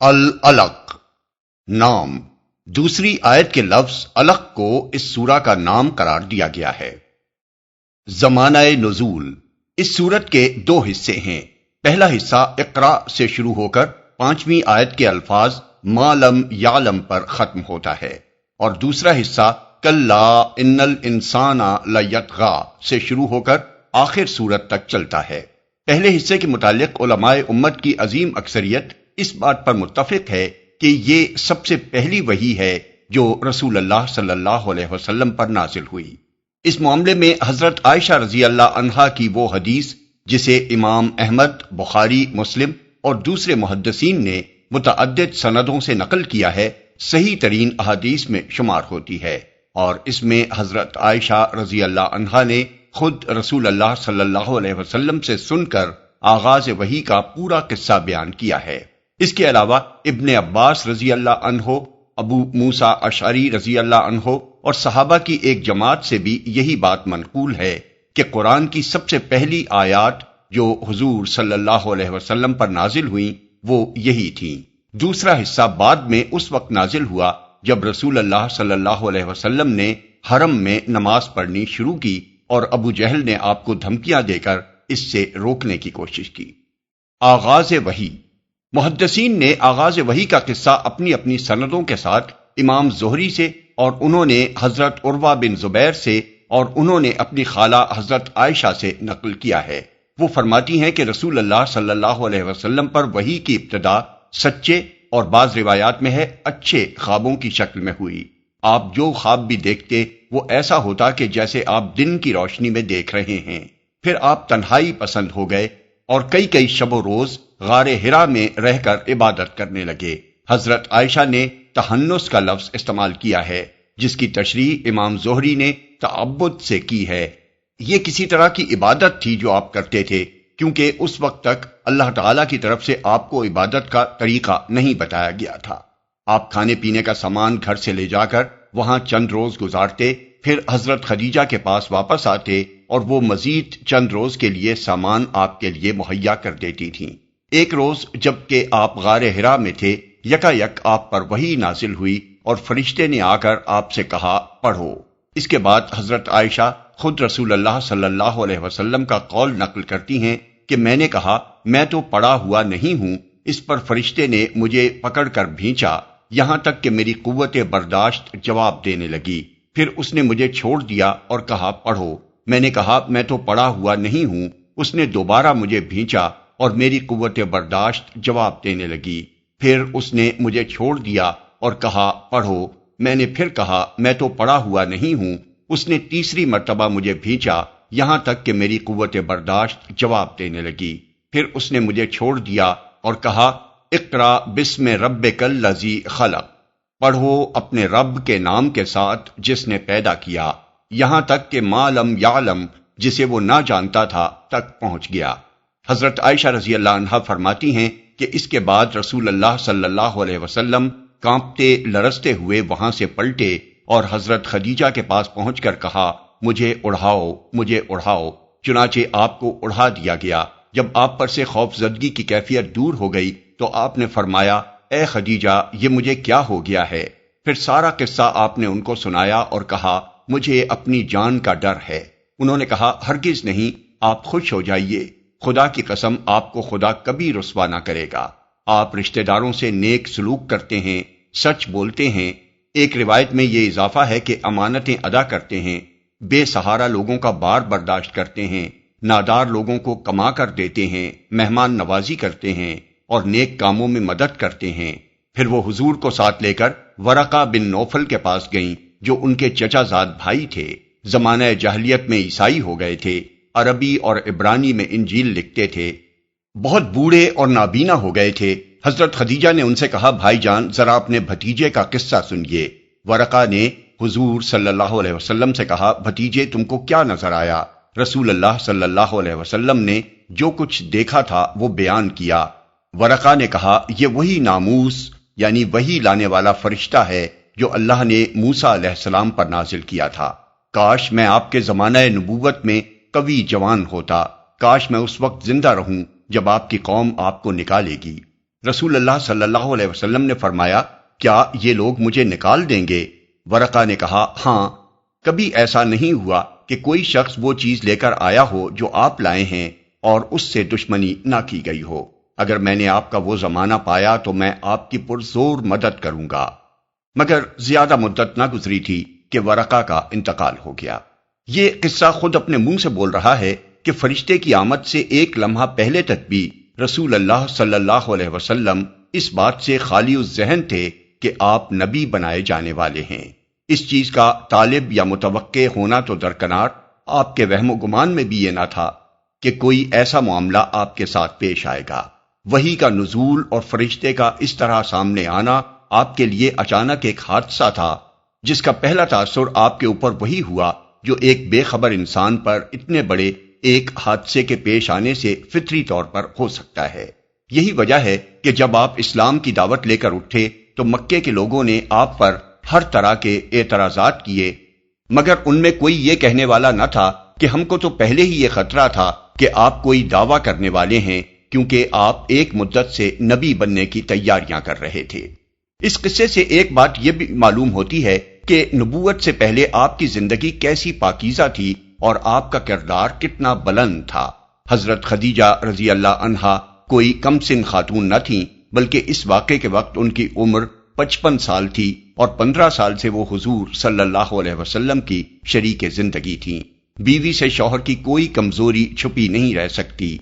العلق نام، دوسری آیت کے لفظ علق کو اس سورہ کا نام قرار دیا گیا ہے۔ زمانہ نزول، اس سورت کے دو حصے ہیں۔ پہلا حصہ اقرا سے شروع ہو کر 5ویں آیت کے الفاظ ما لم یعلم پر ختم ہوتا ہے، اور دوسرا حصہ کلا ان الانسان لیطغی سے شروع ہو کر آخر سورت تک چلتا ہے۔ پہلے حصے کے متعلق علماء امت کی عظیم اکثریت اس بات پر متفق ہے کہ یہ سب سے پہلی وحی ہے جو رسول اللہ صلی اللہ علیہ وسلم پر نازل ہوئی۔ اس معاملے میں حضرت عائشہ رضی اللہ عنہا کی وہ حدیث جسے امام احمد، بخاری، مسلم اور دوسرے محدثین نے متعدد سندوں سے نقل کیا ہے، صحیح ترین احادیث میں شمار ہوتی ہے، اور اس میں حضرت عائشہ رضی اللہ عنہا نے خود رسول اللہ صلی اللہ علیہ وسلم سے سن کر آغاز وحی کا پورا قصہ بیان کیا ہے۔ اس کے علاوہ ابن عباس رضی اللہ عنہ، ابو موسیٰ اشعری رضی اللہ عنہ اور صحابہ کی ایک جماعت سے بھی یہی بات منقول ہے کہ قرآن کی سب سے پہلی آیات جو حضور صلی اللہ علیہ وسلم پر نازل ہوئیں وہ یہی تھیں۔ دوسرا حصہ بعد میں اس وقت نازل ہوا جب رسول اللہ صلی اللہ علیہ وسلم نے حرم میں نماز پڑھنی شروع کی اور ابو جہل نے آپ کو دھمکیاں دے کر اس سے روکنے کی کوشش کی۔ آغاز وحی، محدثین نے آغاز وحی کا قصہ اپنی اپنی سندوں کے ساتھ امام زہری سے، اور انہوں نے حضرت عروہ بن زبیر سے، اور انہوں نے اپنی خالہ حضرت عائشہ سے نقل کیا ہے۔ وہ فرماتی ہیں کہ رسول اللہ صلی اللہ علیہ وسلم پر وحی کی ابتدا سچے اور بعض روایات میں ہے اچھے خوابوں کی شکل میں ہوئی۔ آپ جو خواب بھی دیکھتے وہ ایسا ہوتا کہ جیسے آپ دن کی روشنی میں دیکھ رہے ہیں۔ پھر آپ تنہائی پسند ہو گئے اور کئی شب و روز غار حرا میں رہ کر عبادت کرنے لگے۔ حضرت عائشہ نے تحنس کا لفظ استعمال کیا ہے، جس کی تشریح امام زہری نے تعبد سے کی ہے۔ یہ کسی طرح کی عبادت تھی جو آپ کرتے تھے، کیونکہ اس وقت تک اللہ تعالیٰ کی طرف سے آپ کو عبادت کا طریقہ نہیں بتایا گیا تھا۔ آپ کھانے پینے کا سامان گھر سے لے جا کر وہاں چند روز گزارتے، پھر حضرت خدیجہ کے پاس واپس آتے اور وہ مزید چند روز کے لیے سامان آپ کے لیے مہیا کر دیتی تھیں۔ ایک روز جب کہ آپ غار حرا میں تھے، یکایک آپ پر وحی نازل ہوئی اور فرشتے نے آ کر آپ سے کہا پڑھو۔ اس کے بعد حضرت عائشہ خود رسول اللہ صلی اللہ علیہ وسلم کا قول نقل کرتی ہیں کہ میں نے کہا میں تو پڑا ہوا نہیں ہوں۔ اس پر فرشتے نے مجھے پکڑ کر بھینچا، یہاں تک کہ میری قوت برداشت جواب دینے لگی۔ پھر اس نے مجھے چھوڑ دیا اور کہا پڑھو۔ میں نے کہا میں تو پڑا ہوا نہیں ہوں۔ اس نے دوبارہ مجھے بھینچا اور میری قوت برداشت جواب دینے لگی۔ پھر اس نے مجھے چھوڑ دیا اور کہا پڑھو۔ میں نے پھر کہا میں تو پڑا ہوا نہیں ہوں۔ اس نے تیسری مرتبہ مجھے بھینچا، یہاں تک کہ میری قوت برداشت جواب دینے لگی۔ پھر اس نے مجھے چھوڑ دیا اور کہا اقرا بسم ربک الذی خلق، پڑھو اپنے رب کے نام کے ساتھ جس نے پیدا کیا، یہاں تک کہ ما لم یعلم، جسے وہ نہ جانتا تھا، تک پہنچ گیا۔ حضرت عائشہ رضی اللہ عنہا فرماتی ہیں کہ اس کے بعد رسول اللہ صلی اللہ علیہ وسلم کانپتے لرزتے ہوئے وہاں سے پلٹے اور حضرت خدیجہ کے پاس پہنچ کر کہا مجھے اڑھاؤ، مجھے اڑھاؤ۔ چنانچہ آپ کو اڑھا دیا گیا۔ جب آپ پر سے خوف زدگی کی کیفیت دور ہو گئی تو آپ نے فرمایا اے خدیجہ یہ مجھے کیا ہو گیا ہے؟ پھر سارا قصہ آپ نے ان کو سنایا اور کہا مجھے اپنی جان کا ڈر ہے۔ انہوں نے کہا ہرگز نہیں، آپ خوش ہو جائیے، خدا کی قسم آپ کو خدا کبھی رسوا نہ کرے گا۔ آپ رشتہ داروں سے نیک سلوک کرتے ہیں، سچ بولتے ہیں۔ ایک روایت میں یہ اضافہ ہے کہ امانتیں ادا کرتے ہیں، بے سہارا لوگوں کا بار برداشت کرتے ہیں، نادار لوگوں کو کما کر دیتے ہیں، مہمان نوازی کرتے ہیں اور نیک کاموں میں مدد کرتے ہیں۔ پھر وہ حضور کو ساتھ لے کر ورقہ بن نوفل کے پاس گئیں جو ان کے چچا زاد بھائی تھے۔ زمانہ جاہلیت میں عیسائی ہو گئے تھے، عربی اور عبرانی میں انجیل لکھتے تھے، بہت بوڑھے اور نابینا ہو گئے تھے۔ حضرت خدیجہ نے ان سے کہا بھائی جان ذرا اپنے بھتیجے کا قصہ سنیے۔ ورقہ نے حضور صلی اللہ علیہ وسلم سے کہا بھتیجے تم کو کیا نظر آیا؟ رسول اللہ صلی اللہ علیہ وسلم نے جو کچھ دیکھا تھا وہ بیان کیا۔ ورقہ نے کہا یہ وہی ناموس یعنی وہی لانے والا فرشتہ ہے جو اللہ نے موسیٰ علیہ السلام پر نازل کیا تھا۔ کاش میں آپ کے زمانہ نبوت میں قوی جوان ہوتا، کاش میں اس وقت زندہ رہوں جب آپ کی قوم آپ کو نکالے گی۔ رسول اللہ صلی اللہ علیہ وسلم نے فرمایا، کیا یہ لوگ مجھے نکال دیں گے؟ ورقہ نے کہا، ہاں، کبھی ایسا نہیں ہوا کہ کوئی شخص وہ چیز لے کر آیا ہو جو آپ لائے ہیں اور اس سے دشمنی نہ کی گئی ہو۔ اگر میں نے آپ کا وہ زمانہ پایا تو میں آپ کی پرزور مدد کروں گا۔ مگر زیادہ مدت نہ گزری تھی کہ ورقہ کا انتقال ہو گیا۔ یہ قصہ خود اپنے منہ سے بول رہا ہے کہ فرشتے کی آمد سے ایک لمحہ پہلے تک بھی رسول اللہ صلی اللہ علیہ وسلم اس بات سے خالی الذہن تھے کہ آپ نبی بنائے جانے والے ہیں۔ اس چیز کا طالب یا متوقع ہونا تو درکنار، آپ کے وہم و گمان میں بھی یہ نہ تھا کہ کوئی ایسا معاملہ آپ کے ساتھ پیش آئے گا۔ وحی کا نزول اور فرشتے کا اس طرح سامنے آنا آپ کے لیے اچانک ایک حادثہ تھا، جس کا پہلا تاثر آپ کے اوپر وہی ہوا جو ایک بے خبر انسان پر اتنے بڑے ایک حادثے کے پیش آنے سے فطری طور پر ہو سکتا ہے۔ یہی وجہ ہے کہ جب آپ اسلام کی دعوت لے کر اٹھے تو مکے کے لوگوں نے آپ پر ہر طرح کے اعتراضات کیے، مگر ان میں کوئی یہ کہنے والا نہ تھا کہ ہم کو تو پہلے ہی یہ خطرہ تھا کہ آپ کوئی دعویٰ کرنے والے ہیں، کیونکہ آپ ایک مدت سے نبی بننے کی تیاریاں کر رہے تھے۔ اس قصے سے ایک بات یہ بھی معلوم ہوتی ہے کہ نبوت سے پہلے آپ کی زندگی کیسی پاکیزہ تھی اور آپ کا کردار کتنا بلند تھا۔ حضرت خدیجہ رضی اللہ عنہا کوئی کم سن خاتون نہ تھیں، بلکہ اس واقعے کے وقت ان کی عمر 55 سال تھی اور 15 سال سے وہ حضور صلی اللہ علیہ وسلم کی شریک زندگی تھیں۔ بیوی سے شوہر کی کوئی کمزوری چھپی نہیں رہ سکتی۔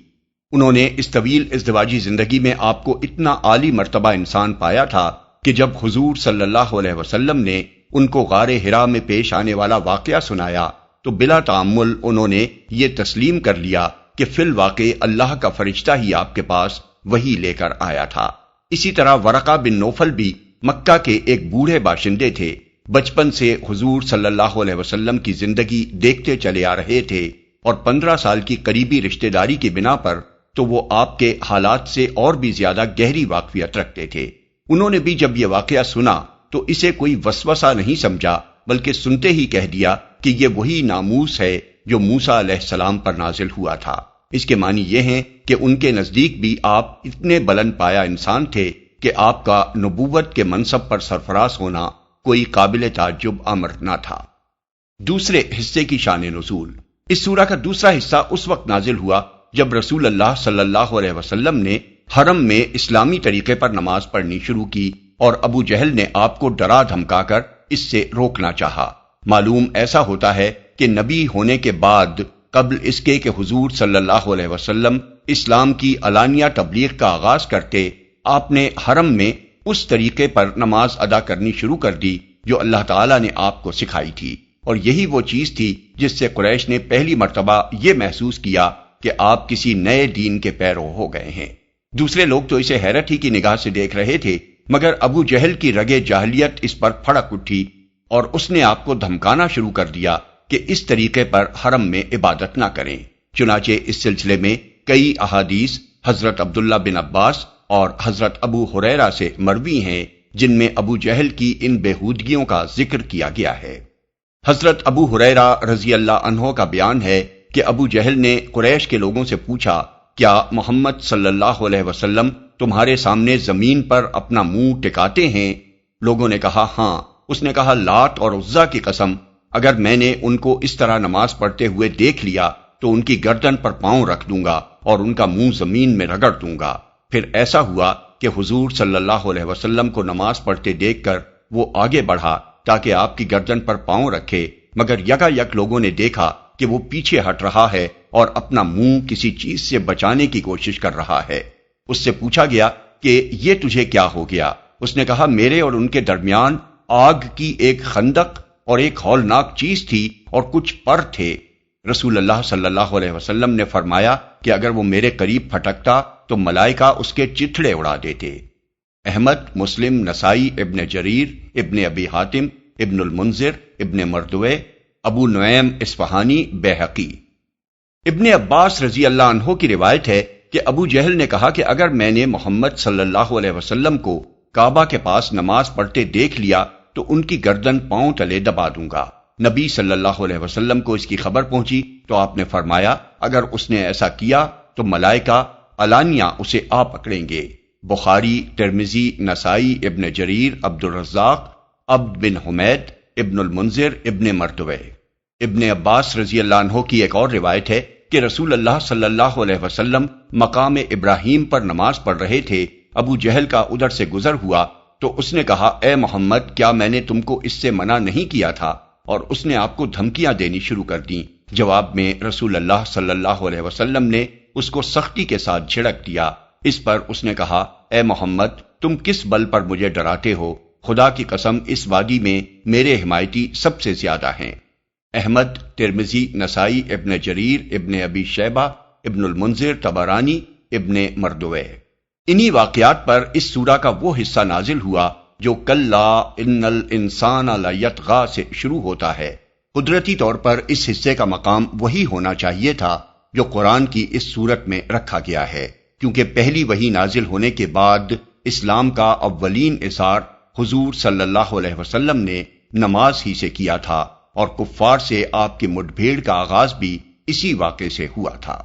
انہوں نے اس طویل ازدواجی زندگی میں آپ کو اتنا عالی مرتبہ انسان پایا تھا کہ جب حضور صلی اللہ علیہ وسلم نے ان کو غار حرا میں پیش آنے والا واقعہ سنایا تو بلا تعمل انہوں نے یہ تسلیم کر لیا کہ فی الواقع اللہ کا فرشتہ ہی آپ کے پاس وحی لے کر آیا تھا۔ اسی طرح ورقہ بن نوفل بھی مکہ کے ایک بوڑھے باشندے تھے، بچپن سے حضور صلی اللہ علیہ وسلم کی زندگی دیکھتے چلے آ رہے تھے اور 15 سال کی قریبی رشتہ داری کی بنا پر تو وہ آپ کے حالات سے اور بھی زیادہ گہری واقفیت رکھتے تھے۔ انہوں نے بھی جب یہ واقعہ سنا تو اسے کوئی وسوسہ نہیں سمجھا، بلکہ سنتے ہی کہہ دیا کہ یہ وہی ناموس ہے جو موسیٰ علیہ السلام پر نازل ہوا تھا۔ اس کے معنی یہ ہیں کہ ان کے نزدیک بھی آپ اتنے بلند پایا انسان تھے کہ آپ کا نبوت کے منصب پر سرفراز ہونا کوئی قابل تعجب امر نہ تھا۔ دوسرے حصے کی شان نزول۔ اس سورہ کا دوسرا حصہ اس وقت نازل ہوا جب رسول اللہ صلی اللہ علیہ وسلم نے حرم میں اسلامی طریقے پر نماز پڑھنی شروع کی اور ابو جہل نے آپ کو ڈرا دھمکا کر اس سے روکنا چاہا۔ معلوم ایسا ہوتا ہے کہ نبی ہونے کے بعد قبل اس کے کہ حضور صلی اللہ علیہ وسلم اسلام کی علانیہ تبلیغ کا آغاز کرتے، آپ نے حرم میں اس طریقے پر نماز ادا کرنی شروع کر دی جو اللہ تعالیٰ نے آپ کو سکھائی تھی، اور یہی وہ چیز تھی جس سے قریش نے پہلی مرتبہ یہ محسوس کیا کہ آپ کسی نئے دین کے پیرو ہو گئے ہیں۔ دوسرے لوگ تو اسے حیرت ہی کی نگاہ سے دیکھ رہے تھے، مگر ابو جہل کی رگے جاہلیت اس پر پھڑک اٹھی اور اس نے آپ کو دھمکانا شروع کر دیا کہ اس طریقے پر حرم میں عبادت نہ کریں۔ چنانچہ اس سلسلے میں کئی احادیث حضرت عبداللہ بن عباس اور حضرت ابو ہریرہ سے مروی ہیں جن میں ابو جہل کی ان بےہودگیوں کا ذکر کیا گیا ہے۔ حضرت ابو ہریرہ رضی اللہ عنہ کا بیان ہے کہ ابو جہل نے قریش کے لوگوں سے پوچھا، کیا محمد صلی اللہ علیہ وسلم تمہارے سامنے زمین پر اپنا منہ ٹکاتے ہیں؟ لوگوں نے کہا ہاں۔ اس نے کہا، لات اور عزا کی قسم، اگر میں نے ان کو اس طرح نماز پڑھتے ہوئے دیکھ لیا تو ان کی گردن پر پاؤں رکھ دوں گا اور ان کا منہ زمین میں رگڑ دوں گا۔ پھر ایسا ہوا کہ حضور صلی اللہ علیہ وسلم کو نماز پڑھتے دیکھ کر وہ آگے بڑھا تاکہ آپ کی گردن پر پاؤں رکھے، مگر یکایک لوگوں نے دیکھا کہ وہ پیچھے ہٹ رہا ہے اور اپنا منہ کسی چیز سے بچانے کی کوشش کر رہا ہے۔ اس سے پوچھا گیا کہ یہ تجھے کیا ہو گیا؟ اس نے کہا، میرے اور ان کے درمیان آگ کی ایک خندق اور ایک ہولناک چیز تھی اور کچھ پر تھے۔ رسول اللہ صلی اللہ علیہ وسلم نے فرمایا کہ اگر وہ میرے قریب پھٹکتا تو ملائکہ اس کے چتھڑے اڑا دیتے۔ احمد، مسلم، نسائی، ابن جریر، ابن ابی حاتم، ابن المنذر، ابن مردوے، ابو نعیم اصفہانی، بیہقی۔ ابن عباس رضی اللہ عنہ کی روایت ہے کہ ابو جہل نے کہا کہ اگر میں نے محمد صلی اللہ علیہ وسلم کو کعبہ کے پاس نماز پڑھتے دیکھ لیا تو ان کی گردن پاؤں تلے دبا دوں گا۔ نبی صلی اللہ علیہ وسلم کو اس کی خبر پہنچی تو آپ نے فرمایا، اگر اس نے ایسا کیا تو ملائکہ علانیہ اسے آ پکڑیں گے۔ بخاری، ترمذی، نسائی، ابن جریر، عبد الرزاق، عبد بن حمید، ابن المنذر، ابن مردوے۔ ابن عباس رضی اللہ عنہ کی ایک اور روایت ہے کہ رسول اللہ صلی اللہ علیہ وسلم مقام ابراہیم پر نماز پڑھ رہے تھے، ابو جہل کا ادھر سے گزر ہوا تو اس نے کہا، اے محمد، کیا میں نے تم کو اس سے منع نہیں کیا تھا؟ اور اس نے آپ کو دھمکیاں دینی شروع کر دیں۔ جواب میں رسول اللہ صلی اللہ علیہ وسلم نے اس کو سختی کے ساتھ جھڑک دیا۔ اس پر اس نے کہا، اے محمد، تم کس بل پر مجھے ڈراتے ہو؟ خدا کی قسم، اس وادی میں میرے حمایتی سب سے زیادہ ہیں۔ احمد، ترمذی، نسائی، ابن جریر، ابن ابی شیبہ، ابن المنذر، طبرانی، ابن مردوے۔ انہی واقعات پر اس سورہ کا وہ حصہ نازل ہوا جو کلا ان الانسان لیطغی سے شروع ہوتا ہے۔ قدرتی طور پر اس حصے کا مقام وہی ہونا چاہیے تھا جو قرآن کی اس سورت میں رکھا گیا ہے، کیونکہ پہلی وحی نازل ہونے کے بعد اسلام کا اولین اظہار حضور صلی اللہ علیہ وسلم نے نماز ہی سے کیا تھا، اور کفار سے آپ کی مٹبھیڑ کا آغاز بھی اسی واقعے سے ہوا تھا۔